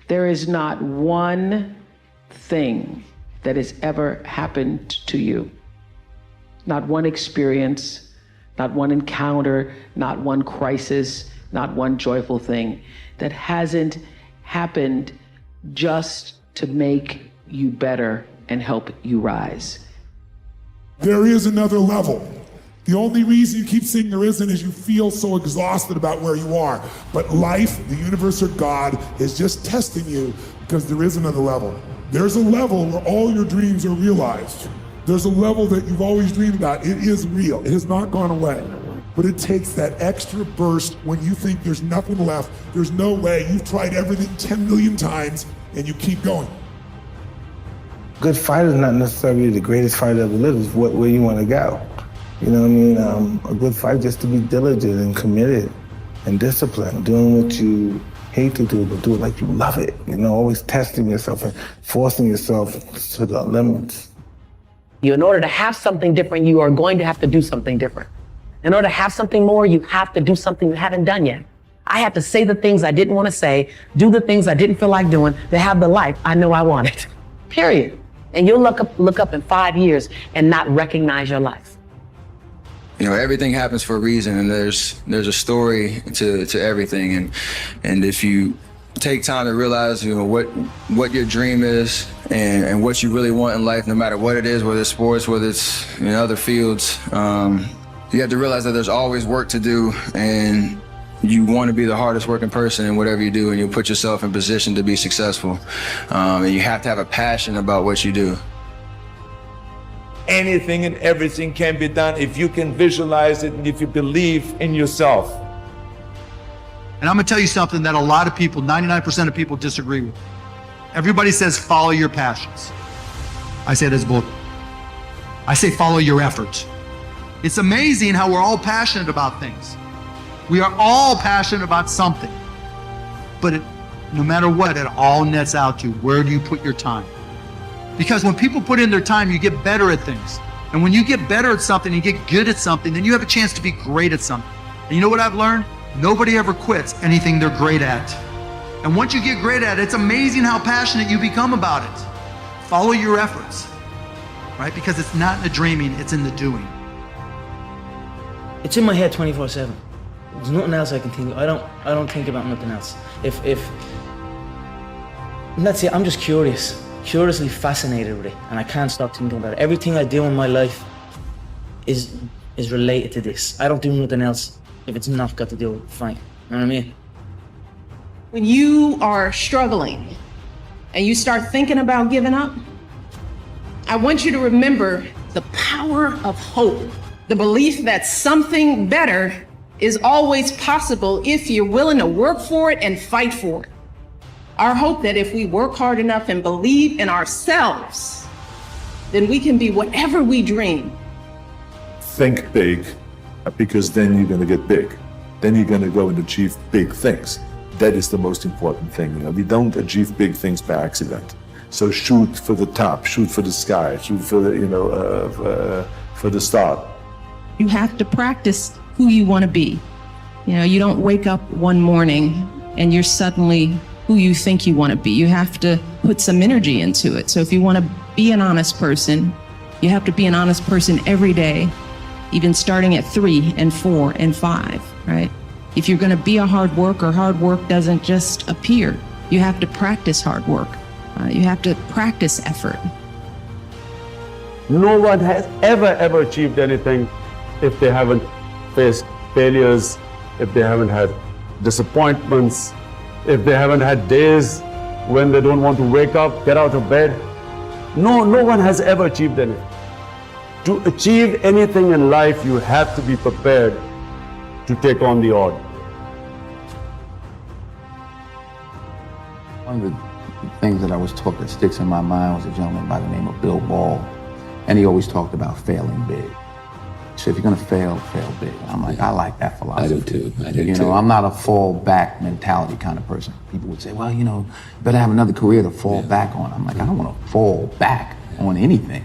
There is not one thing that has ever happened to you, not one experience, not one encounter, not one crisis, not one joyful thing that hasn't happened just to make you better and help you rise. There is another level. The only reason you keep saying there isn't is you feel so exhausted about where you are. But life, the universe, or God is just testing you because there is another level. There's a level where all your dreams are realized. There's a level that you've always dreamed about. It is real. It has not gone away. But it takes that extra burst when you think there's nothing left. There's no way. You've tried everything 10 million times and you keep going. Good fighter is not necessarily the greatest fighter ever lived. It's where you want to go. You know what I mean? A good fight just to be diligent and committed and disciplined, doing what you hate to do, but do it like you love it. You know, always testing yourself and forcing yourself to the limits. In order to have something different, you are going to have to do something different. In order to have something more, you have to do something you haven't done yet. I had to say the things I didn't want to say, do the things I didn't feel like doing, to have the life I know I wanted, period. And you'll look up in 5 years and not recognize your life. You know, everything happens for a reason, and there's a story to everything. And if you take time to realize, you know, what your dream is and what you really want in life, no matter what it is, whether it's sports, whether it's in other fields, you have to realize that there's always work to do, and you want to be the hardest working person in whatever you do, and you put yourself in position to be successful. And you have to have a passion about what you do. Anything and everything can be done if you can visualize it and if you believe in yourself. And I'm gonna tell you something that a lot of people, 99% of people disagree with. Everybody says follow your passions. I say that's bull. I say follow your efforts. It's amazing how we're all passionate about things. We are all passionate about something. But no matter what, it all nets out to where do you put your time? Because when people put in their time, you get better at things. And when you get better at something, you get good at something, then you have a chance to be great at something. And you know what I've learned? Nobody ever quits anything they're great at. And once you get great at it, it's amazing how passionate you become about it. Follow your efforts, right? Because it's not in the dreaming, it's in the doing. It's in my head 24/7. There's nothing else I can think of. I don't think about nothing else. Let's say I'm just curiously fascinated with it, and I can't stop thinking about it. Everything I do in my life is related to this. I don't do nothing else if it's not got to do with fighting. You know what I mean? When you are struggling and you start thinking about giving up, I want you to remember the power of hope, the belief that something better is always possible if you're willing to work for it and fight for it. Our hope that if we work hard enough and believe in ourselves, then we can be whatever we dream. Think big, because then you're going to get big. Then you're going to go and achieve big things. That is the most important thing. You know, we don't achieve big things by accident. So shoot for the top, shoot for the sky, shoot for the, for the start. You have to practice who you want to be. You know, you don't wake up one morning and you're suddenly who you think you want to be. You have to put some energy into it. So if you want to be an honest person, you have to be an honest person every day, even starting at 3 and 4 and 5, right? If you're going to be a hard worker doesn't just appear. You have to practice hard work. You have to practice effort. No one has ever achieved anything if they haven't faced failures, if they haven't had disappointments, if they haven't had days when they don't want to wake up, get out of bed. No one has ever achieved anything. To achieve anything in life, you have to be prepared to take on the odd. One of the things that I was taught that sticks in my mind was a gentleman by the name of Bill Ball, and he always talked about failing big. So if you're gonna fail, fail big. I'm like, I like that philosophy. I do too. You know, I'm not a fall back mentality kind of person. People would say, well, you know, you better have another career to fall back on. I'm like, I don't want to fall back on anything.